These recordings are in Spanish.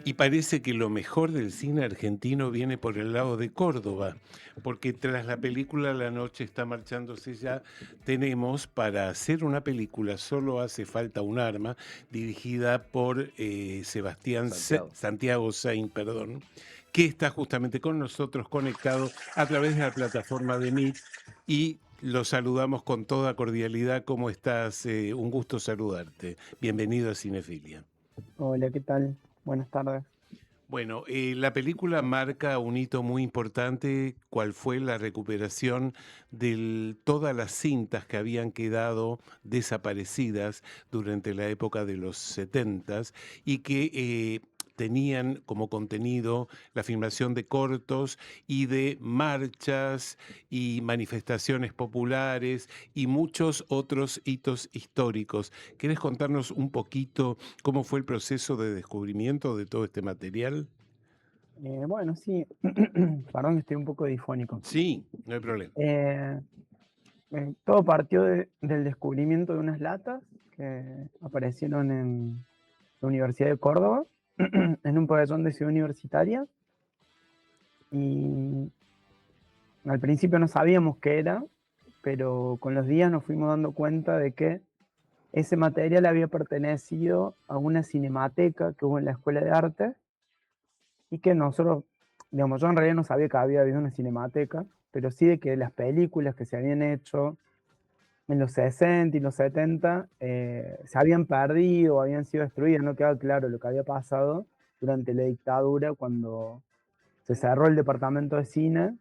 Y parece que lo mejor del cine argentino viene por el lado de Córdoba, porque tras la película La noche está marchándose ya, tenemos para hacer una película Solo hace falta un arma, dirigida por Santiago. Santiago Sein, perdón, que está justamente con nosotros conectado a través de la plataforma de Meet y lo saludamos con toda cordialidad. ¿Cómo estás? Un gusto saludarte. Bienvenido a Cinefilia. Hola, ¿qué tal? Buenas tardes. Bueno, la película marca un hito muy importante, cual fue la recuperación de todas las cintas que habían quedado desaparecidas durante la época de los setentas y que tenían como contenido la filmación de cortos y de marchas y manifestaciones populares y muchos otros hitos históricos. ¿Querés contarnos un poquito cómo fue el proceso de descubrimiento de todo este material? Bueno, sí, perdón, estoy un poco difónico. Sí, no hay problema. Eh, Todo partió del descubrimiento de unas latas que aparecieron en la Universidad de Córdoba, en un pabellón de Ciudad Universitaria, y al principio no sabíamos qué era, pero con los días nos fuimos dando cuenta de que ese material había pertenecido a una cinemateca que hubo en la Escuela de Arte y que nosotros, digamos, yo en realidad no sabía que había habido una cinemateca, pero sí de que las películas que se habían hecho en los 60 y los 70 se habían perdido, habían sido destruidas, no quedaba claro lo que había pasado durante la dictadura cuando se cerró el departamento de cine.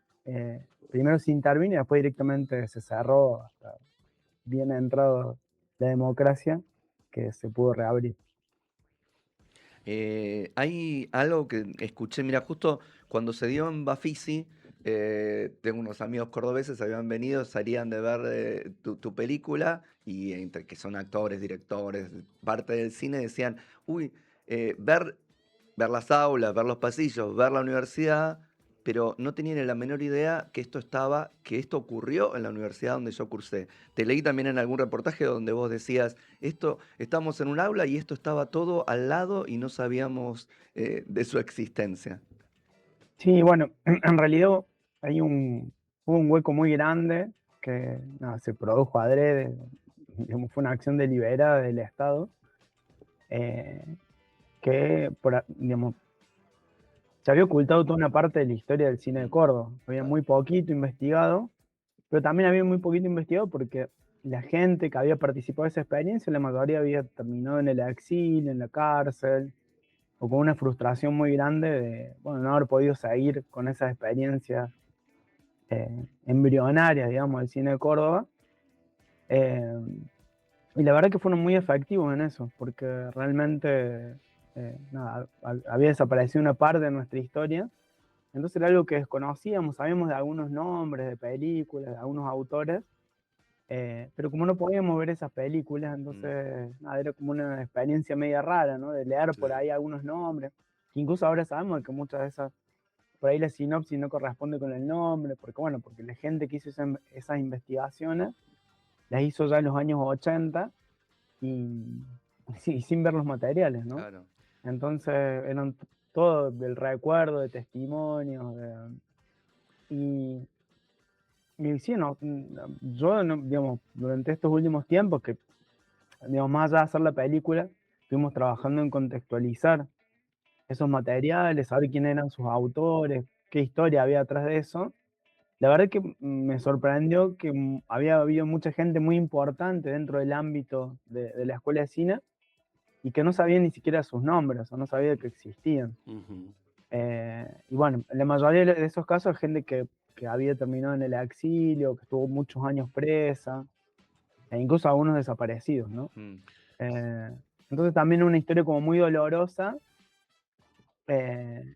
Primero se intervino y después directamente se cerró hasta bien entrado la democracia, que se pudo reabrir. Hay algo que escuché, mira, justo cuando se dio en Bafisi, tengo unos amigos cordobeses, habían venido, salían de ver tu película y entre que son actores, directores, parte del cine, decían, uy, ver las aulas, ver los pasillos, ver la universidad, pero no tenían la menor idea que esto ocurrió en la universidad donde yo cursé. Te leí también en algún reportaje donde vos decías, esto, estamos en un aula y esto estaba todo al lado y no sabíamos de su existencia. Sí, bueno, en realidad hay hubo un hueco muy grande que nada, se produjo adrede, digamos, fue una acción deliberada del Estado, eh, digamos, se había ocultado toda una parte de la historia del cine de Mm, Córdoba. Había claro. muy poquito investigado, pero también había muy poquito investigado porque la gente que había participado de esa experiencia, la mayoría había terminado en el exilio, en la cárcel, o con una frustración muy grande de, bueno, no haber podido seguir con esas experiencias embrionarias, digamos, del cine de Córdoba. Eh, y la verdad que fueron muy efectivos en eso, porque realmente nada, había desaparecido una parte de nuestra historia. Entonces era algo que desconocíamos, sabíamos de algunos nombres, de películas, de algunos autores, pero como no podíamos ver esas películas, Mm, entonces nada, era como una experiencia media rara, ¿no? De leer por Claro. ahí algunos nombres, que incluso ahora sabemos que muchas de esas, por ahí la sinopsis no corresponde con el nombre, porque bueno, porque la gente que hizo esas investigaciones las hizo ya en los años 80 y, sí, sin ver los materiales, ¿no? claro. Entonces eran todo del recuerdo, de testimonios, y, y sí, no, yo, digamos, durante estos últimos tiempos, que digamos, más allá de hacer la película, estuvimos trabajando en contextualizar esos materiales, saber quién eran sus autores, qué historia había atrás de eso. La verdad que me sorprendió que había habido mucha gente muy importante dentro del ámbito de la escuela de cine y que no sabía ni siquiera sus nombres o no sabía que existían. Ujú. Y bueno, en la mayoría de esos casos, gente que había terminado en el exilio, que estuvo muchos años presa, e incluso algunos desaparecidos, ¿no? Mm. Eh, entonces también una historia como muy dolorosa,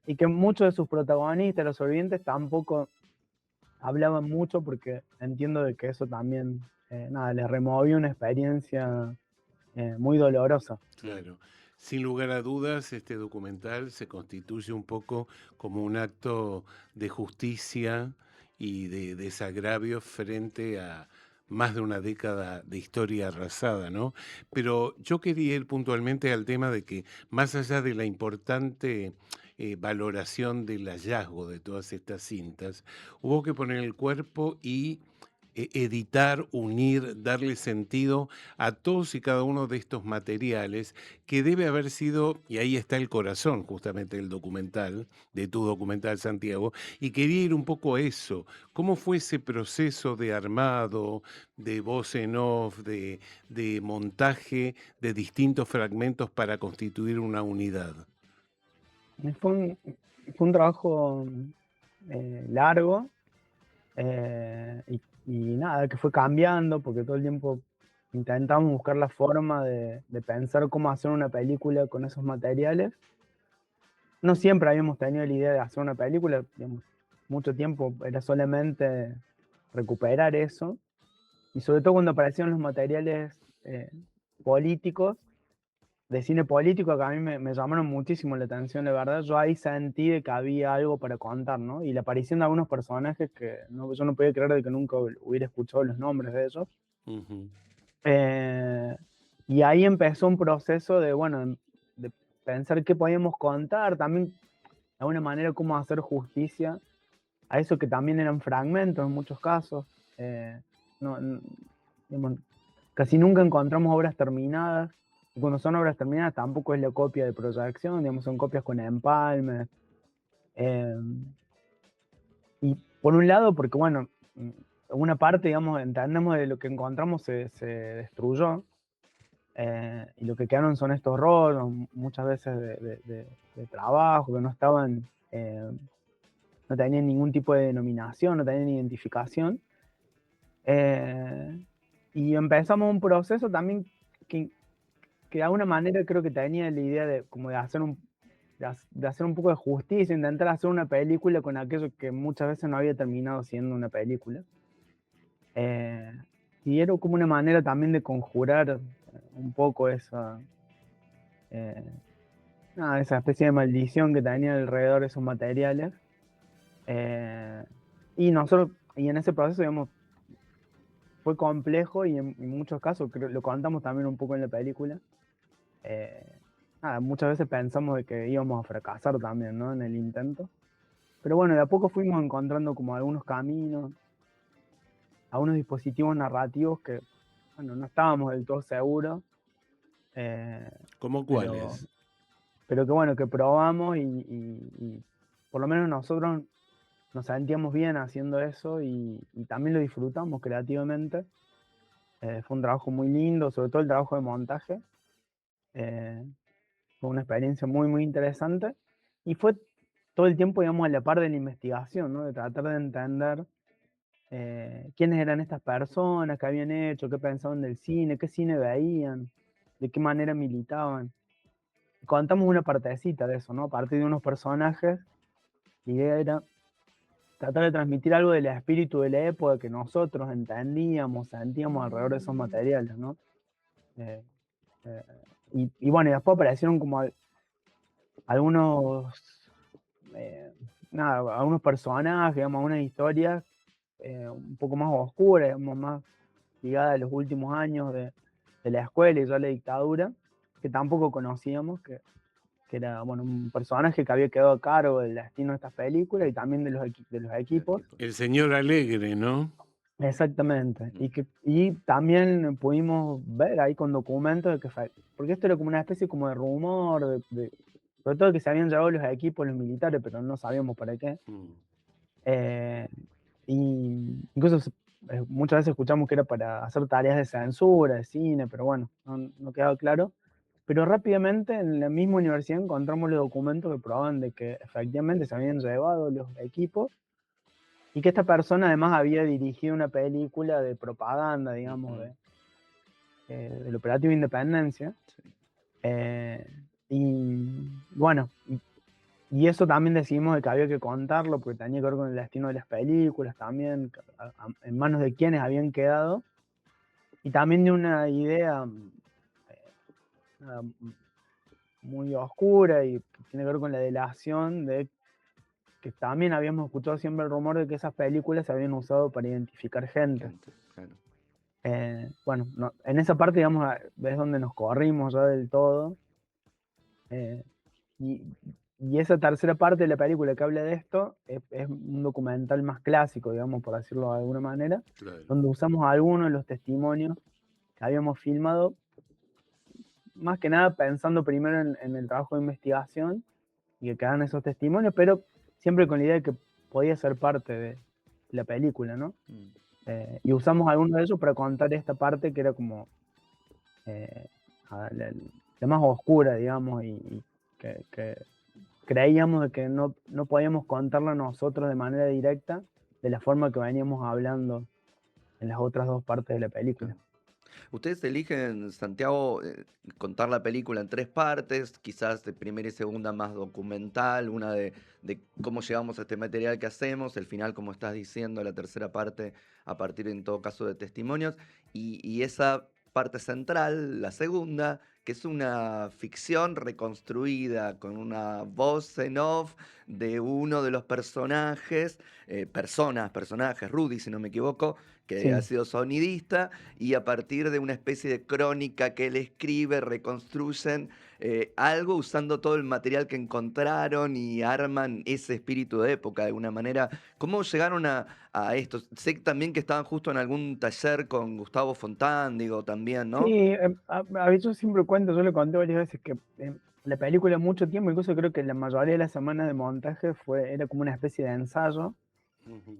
y que muchos de sus protagonistas, los sobrevivientes, tampoco hablaban mucho porque entiendo de que eso también, nada, les removió una experiencia muy dolorosa. Claro. Sin lugar a dudas, este documental se constituye un poco como un acto de justicia y de desagravio frente a más de una década de historia arrasada, ¿no? Pero yo quería ir puntualmente al tema de que más allá de la importante valoración del hallazgo de todas estas cintas, hubo que poner el cuerpo y editar, unir, darle sentido a todos y cada uno de estos materiales que debe haber sido, y ahí está el corazón justamente del documental, de tu documental, Santiago, y quería ir un poco a eso. ¿Cómo fue ese proceso de armado, de voz en off, de montaje de distintos fragmentos para constituir una unidad? Fue un, fue un trabajo largo, y nada, que fue cambiando porque todo el tiempo intentamos buscar la forma de pensar cómo hacer una película con esos materiales. No siempre habíamos tenido la idea de hacer una película, digamos, mucho tiempo era solamente recuperar eso, y sobre todo cuando aparecieron los materiales políticos, de cine político, que a mí me llamaron muchísimo la atención, la verdad. Yo ahí sentí de que había algo para contar, ¿no? Y la aparición de algunos personajes que yo no podía creer de que nunca hubiera escuchado los nombres de ellos. Ujú. Eh, y ahí empezó un proceso de, bueno, de pensar qué podíamos contar, también de alguna manera cómo hacer justicia a eso que también eran fragmentos en muchos casos. Eh, digamos, casi nunca encontramos obras terminadas. Y cuando son obras terminadas tampoco es la copia de proyección, digamos, son copias con empalme. Eh, y por un lado, porque bueno, una parte, digamos, entendemos de lo que encontramos se destruyó, y lo que quedaron son estos rollos, muchas veces de trabajo, que no estaban, no tenían ningún tipo de denominación, no tenían identificación. Y empezamos un proceso también que de alguna manera creo que tenía la idea de, como de hacer de hacer un poco de justicia, intentar hacer una película con aquello que muchas veces no había terminado siendo una película. Y era como una manera también de conjurar un poco eh, esa especie de maldición que tenía alrededor de esos materiales. Eh, y en ese proceso, digamos, fue complejo y en muchos casos, creo, lo contamos también un poco en la película. eh, Muchas veces pensamos de que íbamos a fracasar también, ¿no? En el intento. Pero bueno, de a poco fuimos encontrando como algunos caminos, algunos dispositivos narrativos que, bueno, no estábamos del todo seguros, eh, ¿Cómo pero, cuáles? pero que bueno, que probamos y por lo menos nosotros nos sentíamos bien haciendo eso y también lo disfrutamos creativamente. Fue un trabajo muy lindo, sobre todo el trabajo de montaje. Eh, Fue una experiencia muy, muy interesante y fue todo el tiempo, digamos, a la par de la investigación, ¿no? De tratar de entender quiénes eran estas personas, qué habían hecho, qué pensaban del cine, qué cine veían, de qué manera militaban. Contamos una partecita de eso, ¿no? A partir de unos personajes, la idea era tratar de transmitir algo del espíritu de la época que nosotros entendíamos, sentíamos alrededor de esos materiales, ¿no? Eh, eh, y bueno, y después aparecieron como algunos, eh, algunos personajes, digamos, algunas historias un poco más oscuras, digamos, más ligadas a los últimos años de la escuela y ya la dictadura, que tampoco conocíamos, que era, bueno, un personaje que había quedado a cargo del destino de estas películas y también de de los equipos. El señor Alegre, ¿no? Exactamente. Y también pudimos ver ahí con documentos de que porque esto era como una especie como de rumor, sobre todo que se habían llevado los equipos, los militares, pero no sabíamos para qué. Mm. Eh, y incluso muchas veces escuchamos que era para hacer tareas de censura, de cine, pero bueno, no quedaba claro. Pero rápidamente en la misma universidad encontramos los documentos que probaban de que efectivamente se habían llevado los equipos y que esta persona además había dirigido una película de propaganda, digamos, Ujú. del Operativo Independencia. Sí. Eh, y bueno, y eso también decidimos de que había que contarlo porque tenía que ver con el destino de las películas también, en manos de quienes habían quedado, y también de una idea nada, muy oscura y que tiene que ver con la delación de que también habíamos escuchado siempre el rumor de que esas películas se habían usado para identificar gente. Claro. Bueno, en esa parte, digamos, es donde nos corrimos ya del todo. eh, y, y esa tercera parte de la película que habla de esto es un documental más clásico, digamos, por decirlo de alguna manera, Claro. donde usamos algunos de los testimonios que habíamos filmado, más que nada pensando primero en el trabajo de investigación y que quedaran esos testimonios, pero siempre con la idea de que podía ser parte de la película, ¿no? Y usamos algunos de ellos para contar esta parte que era como eh, la más oscura, digamos, y que creíamos de que no podíamos contarla nosotros de manera directa de la forma que veníamos hablando en las otras dos partes de la película. Claro. Ustedes eligen, Santiago, contar la película en 3 partes, quizás de primera y segunda más documental, una de cómo llegamos a este material que hacemos, el final, como estás diciendo, la tercera parte a partir, en todo caso, de testimonios, y esa parte central, la segunda, que es una ficción reconstruida con una voz en off de uno de los personajes, personajes, Rudy, si no me equivoco, que ha Sí. sido sonidista, y a partir de una especie de crónica que él escribe, reconstruyen algo usando todo el material que encontraron y arman ese espíritu de época de alguna manera. ¿Cómo llegaron a esto? Sé también que estaban justo en algún taller con Gustavo Fontán, digo, también, ¿no? Sí, yo siempre cuento, yo le conté varias veces que la película mucho tiempo, incluso creo que la mayoría de las semanas de montaje era como una especie de ensayo, Ujú.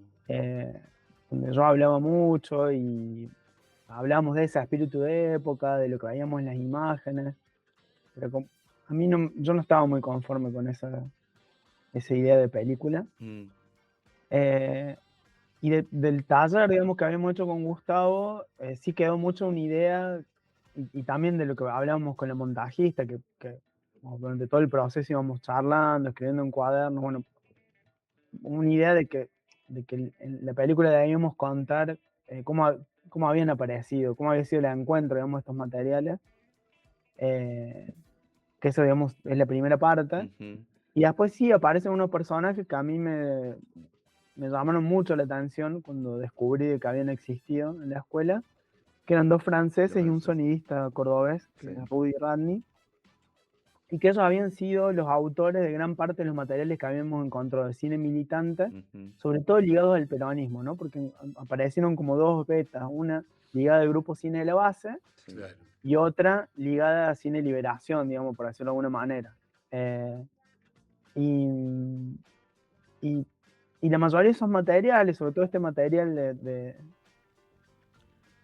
donde yo hablaba mucho y hablábamos de ese espíritu de época, de lo que veíamos en las imágenes, pero a mí yo no estaba muy conforme con esa idea de película. Mm, Eh, y del taller, digamos, que habíamos hecho con Gustavo, sí quedó mucho una idea, y también de lo que hablábamos con la montajista, que durante todo el proceso íbamos charlando, escribiendo en cuadernos, bueno, una idea de que en la película debíamos contar cómo habían aparecido, cómo había sido el encuentro, digamos, de estos materiales, eh, que eso, digamos, es la primera parte. ujú, Y después sí aparecen unos personajes que a mí me llamaron mucho la atención cuando descubrí de que habían existido en la escuela, que eran dos los franceses y un franceses. sonidista cordobés, que Sí. es Rudy Radney, y que ellos habían sido los autores de gran parte de los materiales que habíamos encontrado de cine militante, Ujú, sobre todo ligados al peronismo, ¿no? Porque aparecieron como dos betas, una ligada al grupo Cine de la Base sí. Claro. y otra ligada a Cine Liberación, digamos, por decirlo de alguna manera. Y, y, y la mayoría de esos materiales, sobre todo este material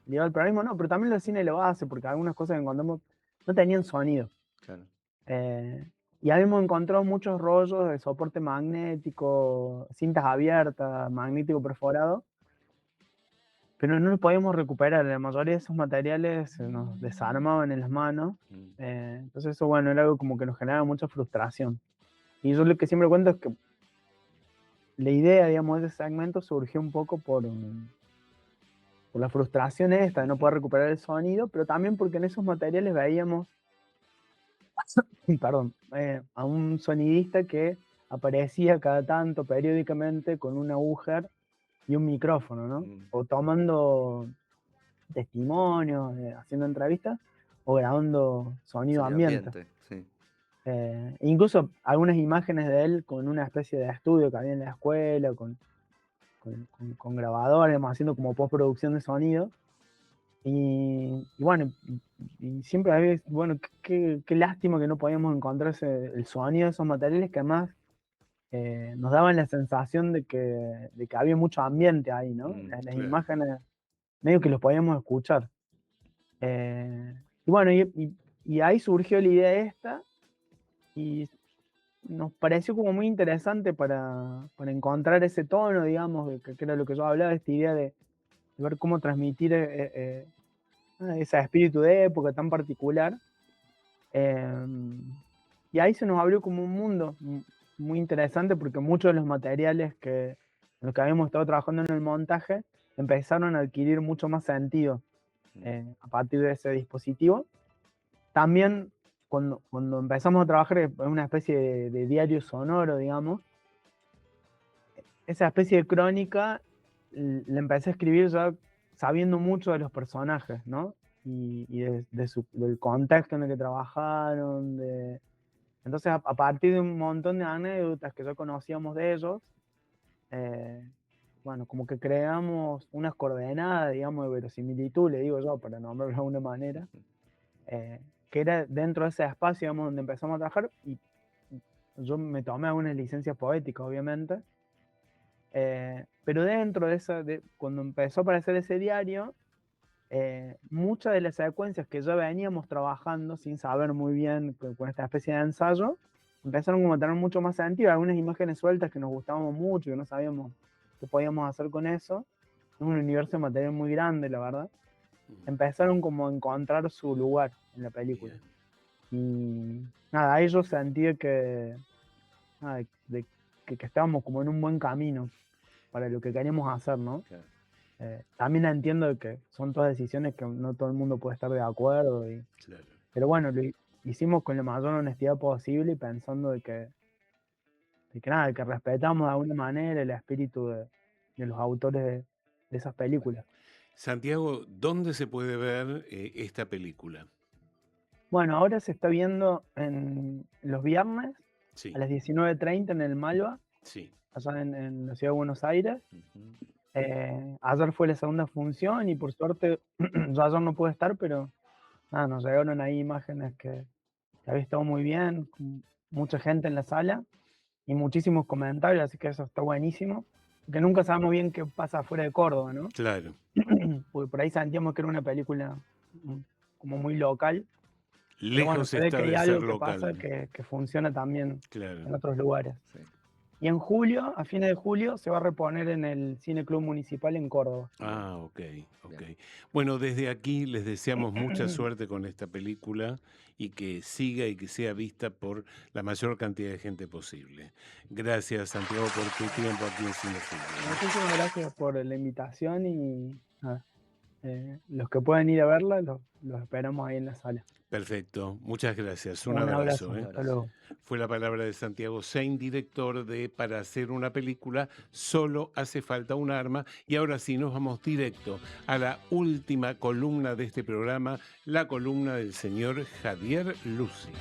ligado al peronismo, no, pero también el cine lo hace, porque algunas cosas que encontramos no tenían sonido. Claro. Y habíamos encontrado muchos rollos de soporte magnético, cintas abiertas, magnético perforado, pero no los podíamos recuperar. La mayoría de esos materiales se nos desarmaban en las manos. Mm, Entonces eso, bueno, era algo como que nos generaba mucha frustración. Y yo lo que siempre cuento es que la idea, digamos, de ese segmento surgió un poco por la frustración esta de no ujú, poder recuperar el sonido, pero también porque en esos materiales veíamos, perdón, a un sonidista que aparecía cada tanto periódicamente con un agujero y un micrófono, ¿no? mm. O tomando testimonios, haciendo entrevistas, o grabando sonido Sonido ambiente. ambiente, sí. Incluso algunas imágenes de él con una especie de estudio que había en la escuela, con grabadores, haciendo como postproducción de sonido. Y bueno, y siempre había, bueno, qué lástima que no podíamos encontrar el sonido de esos materiales que además nos daban la sensación de que había mucho ambiente ahí, ¿no? Mm, Las Claro. imágenes medio que los podíamos escuchar. Eh, y bueno, y ahí surgió la idea esta y nos pareció como muy interesante para encontrar ese tono, digamos, que era lo que yo hablaba, esta idea de ver cómo transmitir ese espíritu de época tan particular. Y ahí se nos abrió como un mundo muy interesante porque muchos de los materiales en los que habíamos estado trabajando en el montaje empezaron a adquirir mucho más sentido mm, a partir de ese dispositivo. También cuando empezamos a trabajar en una especie de diario sonoro, digamos, esa especie de crónica la empecé a escribir ya sabiendo mucho de los personajes, ¿no? Y del contexto en el que trabajaron. Entonces, a partir de un montón de anécdotas que ya conocíamos de ellos, bueno, como que creamos unas coordenadas, digamos, de verosimilitud, le digo yo, para nombrarlo de alguna manera, que era dentro de ese espacio, digamos, donde empezamos a trabajar, y yo me tomé algunas licencias poéticas, obviamente, pero dentro de esa, cuando empezó a aparecer ese diario, muchas de las secuencias que ya veníamos trabajando sin saber muy bien con esta especie de ensayo, empezaron como a tener mucho más sentido, algunas imágenes sueltas que nos gustaban mucho, que no sabíamos qué podíamos hacer con eso. Es un universo de material muy grande, la verdad. Empezaron como a encontrar su lugar en la película. Bien. Y nada, ahí yo sentí que, nada, que estábamos como en un buen camino para lo que queríamos hacer, ¿no? Claro. También entiendo que son todas decisiones que no todo el mundo puede estar de acuerdo. Claro. Pero bueno, lo hicimos con la mayor honestidad posible y pensando de que nada, de que respetamos de alguna manera el espíritu de los autores de esas películas. Santiago, ¿dónde se puede ver esta película? Bueno, ahora se está viendo en los viernes Sí, a las 19:30 en el Malva, sí. allá en la ciudad de Buenos Aires. Ujú. Ayer fue la segunda función y por suerte yo ayer no pude estar, pero nada, nos llegaron ahí imágenes que había estado muy bien, con mucha gente en la sala y muchísimos comentarios, así que eso está buenísimo. Porque nunca sabemos bien qué pasa fuera de Córdoba, ¿no? Claro. Porque por ahí sentíamos que era una película como muy local. Pero bueno, Lejos se ve está que hay de ser algo que pasa local. que funciona también Claro. en otros lugares. Sí. Y en julio, a fines de julio, se va a reponer en el Cine Club Municipal en Córdoba. Ah, ok, ok. Bien. Bueno, desde aquí les deseamos mucha suerte con esta película y que siga y que sea vista por la mayor cantidad de gente posible. Gracias, Santiago, por tu tiempo aquí en Cinefútbol. Muchísimas gracias por la invitación y nada, los que pueden ir a verla, los esperamos ahí en la sala. Perfecto, muchas gracias. Un Un abrazo. abrazo, Un hasta abrazo. luego. Fue la palabra de Santiago Sein, director de Para hacer una película solo hace falta un arma. Y ahora sí, nos vamos directo a la última columna de este programa, la columna del señor Javier Lucy.